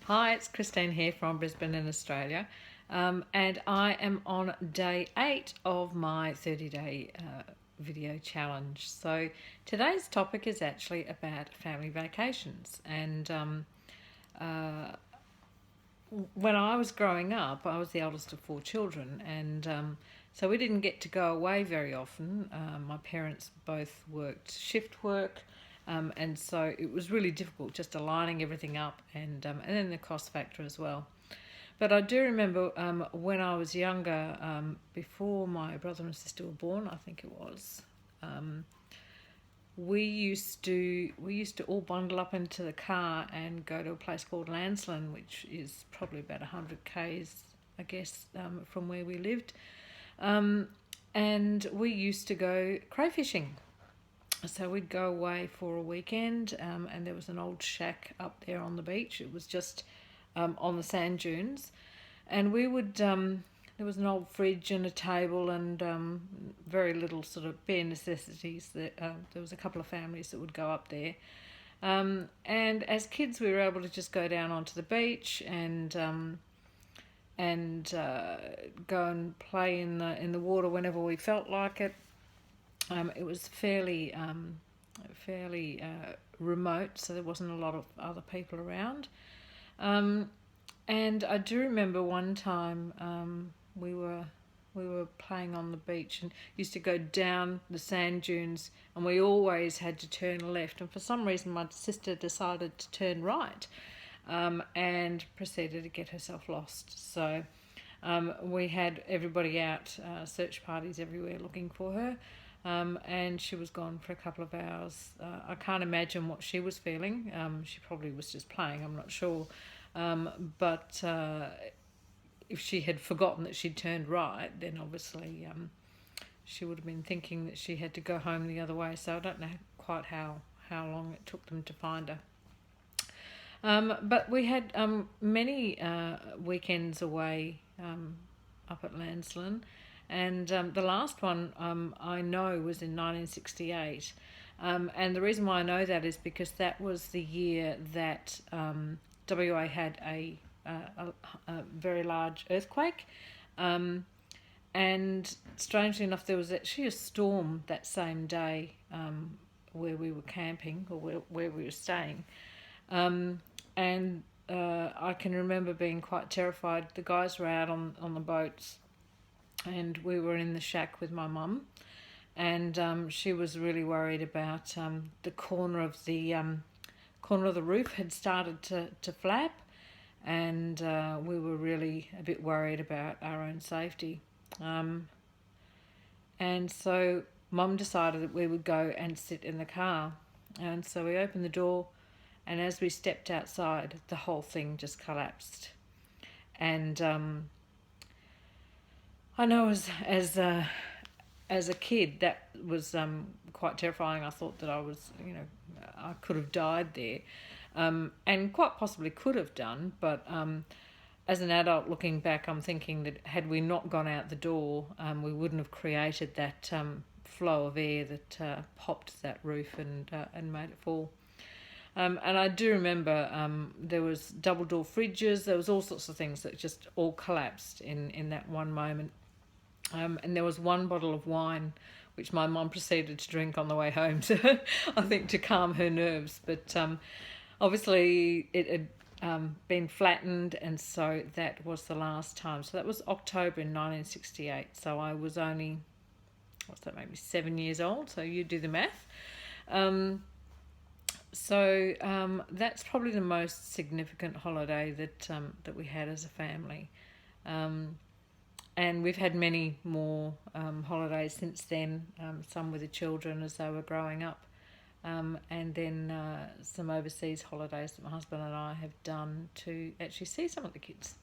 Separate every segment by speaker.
Speaker 1: Hi, it's Christine here from Brisbane in Australia, and I am on day 8 of my 30-day video challenge. So today's topic is actually about family vacations, and when I was growing up, I was the eldest of 4 children, and so we didn't get to go away very often. My parents both worked shift work, and so it was really difficult just aligning everything up, and then the cost factor as well. But I do remember when I was younger, before my brother and sister were born, I think it was. We used to all bundle up into the car and go to a place called Landsland, which is probably about 100 k's, I guess, from where we lived. And we used to go crayfishing. So we'd go away for a weekend, and there was an old shack up there on the beach. It was just on the sand dunes, and we would. There was an old fridge and a table and very little sort of bare necessities. That there was a couple of families that would go up there, and as kids we were able to just go down onto the beach and go and play in the water whenever we felt like it. It was fairly remote, so there wasn't a lot of other people around. And I do remember one time we were playing on the beach and used to go down the sand dunes, and we always had to turn left. And for some reason, my sister decided to turn right, and proceeded to get herself lost. So we had everybody out, search parties everywhere looking for her. And she was gone for a couple of hours. I can't imagine what she was feeling. She probably was just playing, I'm not sure. But if she had forgotten that she'd turned right, then obviously she would have been thinking that she had to go home the other way. So I don't know quite how long it took them to find her. But we had many weekends away up at Landsland. And the last one I know was in 1968. And the reason why I know that is because that was the year that WA had a very large earthquake. And strangely enough, there was actually a storm that same day where we were camping, or where we were staying. And I can remember being quite terrified. The guys were out on the boats, and we were in the shack with my mum, and she was really worried about the corner of the roof had started to flap, and we were really a bit worried about our own safety. And so Mum decided that we would go and sit in the car, and so we opened the door, and as we stepped outside, the whole thing just collapsed. And I know as a kid that was quite terrifying. I thought that I could have died there, and quite possibly could have done. But as an adult looking back, I'm thinking that had we not gone out the door, we wouldn't have created that flow of air that popped that roof and made it fall. And I do remember there was double door fridges. There was all sorts of things that just all collapsed in that one moment. And there was one bottle of wine which my mum proceeded to drink on the way home, to, I think, to calm her nerves. But obviously it had been flattened, and so that was the last time. So that was October in 1968. So I was only, maybe 7 years old. So you do the math. So that's probably the most significant holiday that we had as a family. And we've had many more holidays since then, some with the children as they were growing up, and then some overseas holidays that my husband and I have done to actually see some of the kids.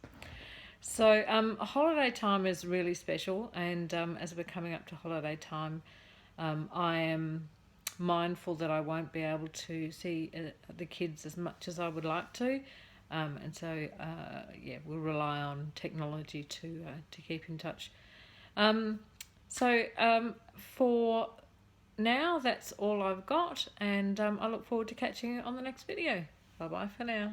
Speaker 1: So holiday time is really special, and as we're coming up to holiday time, I am mindful that I won't be able to see the kids as much as I would like to. And so, we'll rely on technology to keep in touch. For now, that's all I've got, and I look forward to catching you on the next video. Bye bye for now.